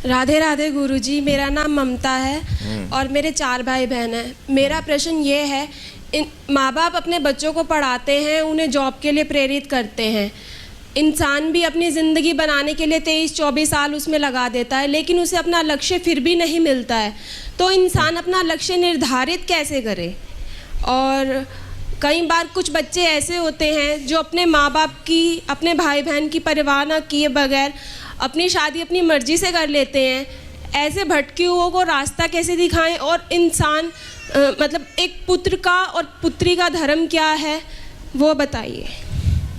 राधे राधे गुरुजी, मेरा नाम ममता है और मेरे 4 भाई बहन हैं। मेरा प्रश्न ये है, माँ बाप अपने बच्चों को पढ़ाते हैं, उन्हें जॉब के लिए प्रेरित करते हैं। इंसान भी अपनी ज़िंदगी बनाने के लिए 23-24 साल उसमें लगा देता है, लेकिन उसे अपना लक्ष्य फिर भी नहीं मिलता है। तो इंसान अपना लक्ष्य निर्धारित कैसे करे? और कई बार कुछ बच्चे ऐसे होते हैं जो अपने माँ बाप की, अपने भाई बहन की परवाह न किए बगैर अपनी शादी अपनी मर्जी से कर लेते हैं। ऐसे भटके हुओं को रास्ता कैसे दिखाएं? और इंसान मतलब एक पुत्र का और पुत्री का धर्म क्या है, वो बताइए।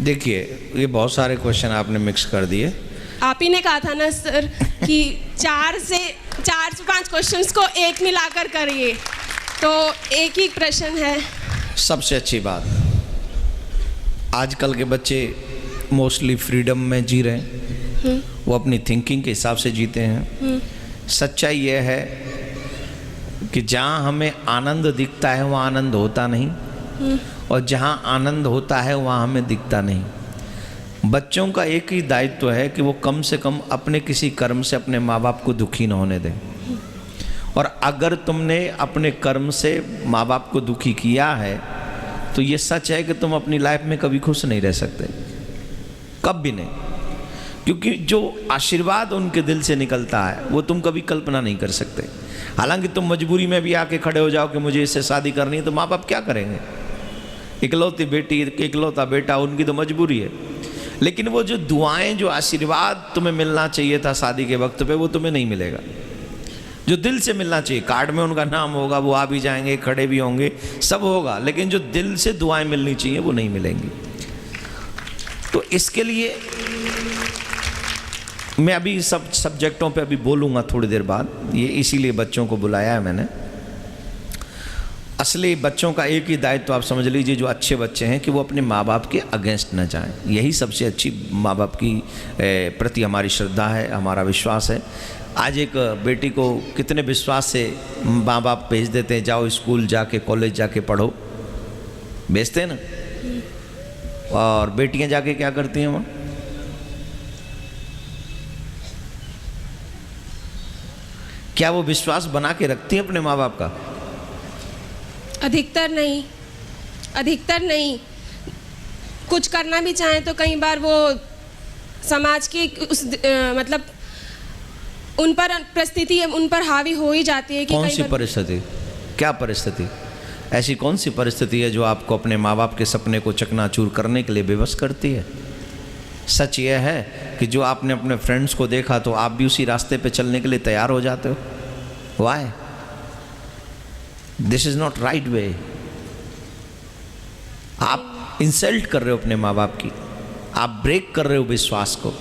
देखिए, ये बहुत सारे क्वेश्चन आपने मिक्स कर दिए। आप ही ने कहा था ना सर कि 4 से 5 क्वेश्चंस को एक मिलाकर करिए, तो एक ही प्रश्न है। सबसे अच्छी बात, आजकल के बच्चे मोस्टली फ्रीडम में जी रहे हैं, वो अपनी थिंकिंग के हिसाब से जीते हैं। सच्चाई यह है कि जहाँ हमें आनंद दिखता है वहाँ आनंद होता नहीं, और जहाँ आनंद होता है वहाँ हमें दिखता नहीं। बच्चों का एक ही दायित्व है कि वो कम से कम अपने किसी कर्म से अपने माँ बाप को दुखी न होने दें। और अगर तुमने अपने कर्म से माँ बाप को दुखी किया है तो ये सच है कि तुम अपनी लाइफ में कभी खुश नहीं रह सकते, कभी नहीं। क्योंकि जो आशीर्वाद उनके दिल से निकलता है वो तुम कभी कल्पना नहीं कर सकते। हालांकि तुम मजबूरी में भी आके खड़े हो जाओ कि मुझे इससे शादी करनी है, तो माँ बाप क्या करेंगे? इकलौती बेटी, इकलौता बेटा, उनकी तो मजबूरी है। लेकिन वो जो दुआएं, जो आशीर्वाद तुम्हें मिलना चाहिए था शादी के वक्त पे, वो तुम्हें नहीं मिलेगा। जो दिल से मिलना चाहिए, कार्ड में उनका नाम होगा, वो आ भी जाएंगे, खड़े भी होंगे, सब होगा, लेकिन जो दिल से दुआएं मिलनी चाहिए वो नहीं मिलेंगी। तो इसके लिए मैं अभी सब सब्जेक्टों पे अभी बोलूँगा थोड़ी देर बाद, ये इसीलिए बच्चों को बुलाया है मैंने। असली बच्चों का एक ही दायित्व आप समझ लीजिए, जो अच्छे बच्चे हैं, कि वो अपने माँ बाप के अगेंस्ट न जाएं। यही सबसे अच्छी माँ बाप की प्रति हमारी श्रद्धा है, हमारा विश्वास है। आज एक बेटी को कितने विश्वास से माँ बाप भेज देते हैं, जाओ स्कूल जाके, कॉलेज जाके पढ़ो, भेजते हैं ना। और बेटियां जाके क्या करती हैं वहाँ? क्या वो विश्वास बना के रखती हैं अपने माँ बाप का? अधिकतर नहीं, अधिकतर नहीं। कुछ करना भी चाहें तो कई बार वो समाज की उस मतलब उन पर परिस्थिति उन पर हावी हो ही जाती है कि कौन सी परिस्थिति? क्या परिस्थिति? ऐसी कौन सी परिस्थिति है जो आपको अपने माँ बाप के सपने को चकनाचूर करने के लिए विवश करती है? सच यह है कि जो आपने अपने फ्रेंड्स को देखा तो आप भी उसी रास्ते पे चलने के लिए तैयार हो जाते हो। Why? This is not right way. आप इंसल्ट कर रहे हो अपने माँ बाप की, आप ब्रेक कर रहे हो विश्वास को,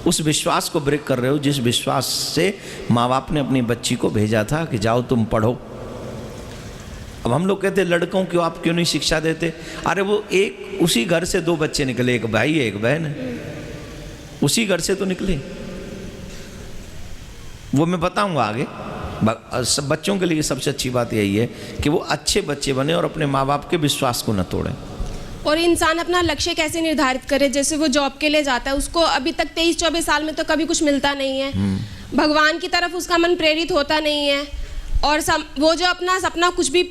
उस विश्वास को ब्रेक कर रहे हो जिस विश्वास से माँ बाप ने अपनी बच्ची को भेजा था कि जाओ तुम पढ़ो। अब हम लोग कहते लड़कों को आप क्यों नहीं शिक्षा देते? अरे वो एक उसी घर से 2 बच्चे निकले, एक भाई है एक बहन है, उसी घर से तो निकले। वो मैं बताऊंगा आगे। सब बच्चों के लिए सबसे अच्छी बात यही है कि वो अच्छे बच्चे बने और अपने माँ बाप के विश्वास को न तोड़ें। और इंसान अपना लक्ष्य कैसे निर्धारित करे? जैसे वो जॉब के लिए जाता है, उसको अभी तक 23-24 साल में तो कभी कुछ मिलता नहीं है, भगवान की तरफ उसका मन प्रेरित होता नहीं है, और वो जो अपना सपना कुछ भी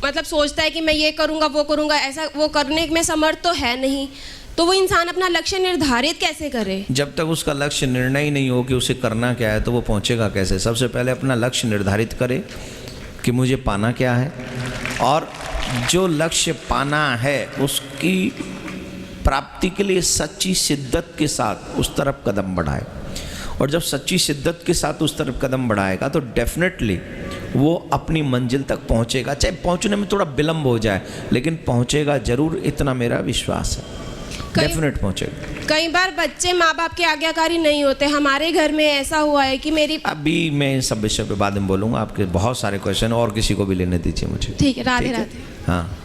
मतलब सोचता है कि मैं ये करूँगा वो करूँगा, ऐसा वो करने में समर्थ तो है नहीं। तो वो इंसान अपना लक्ष्य निर्धारित कैसे करे? जब तक उसका लक्ष्य निर्णय ही नहीं हो कि उसे करना क्या है तो वो पहुँचेगा कैसे? सबसे पहले अपना लक्ष्य निर्धारित करे कि मुझे पाना क्या है, और जो लक्ष्य पाना है उसकी प्राप्ति के लिए सच्ची शिद्दत के साथ उस तरफ कदम बढ़ाए। और जब सच्ची शिद्दत के साथ उस तरफ कदम बढ़ाएगा तो डेफिनेटली वो अपनी मंजिल तक पहुंचेगा, चाहे पहुंचने में थोड़ा विलंब हो जाए, लेकिन पहुंचेगा जरूर, इतना मेरा विश्वास है। डेफिनेट पहुंचेगा। कई बार बच्चे माँ बाप के आज्ञाकारी नहीं होते। हमारे घर में ऐसा हुआ है कि मेरी, अभी मैं इन सब विषय पे बाद में बोलूँगा। आपके बहुत सारे क्वेश्चन और किसी को भी लेने दीजिए मुझे। ठीक है, राधे राधे। हाँ।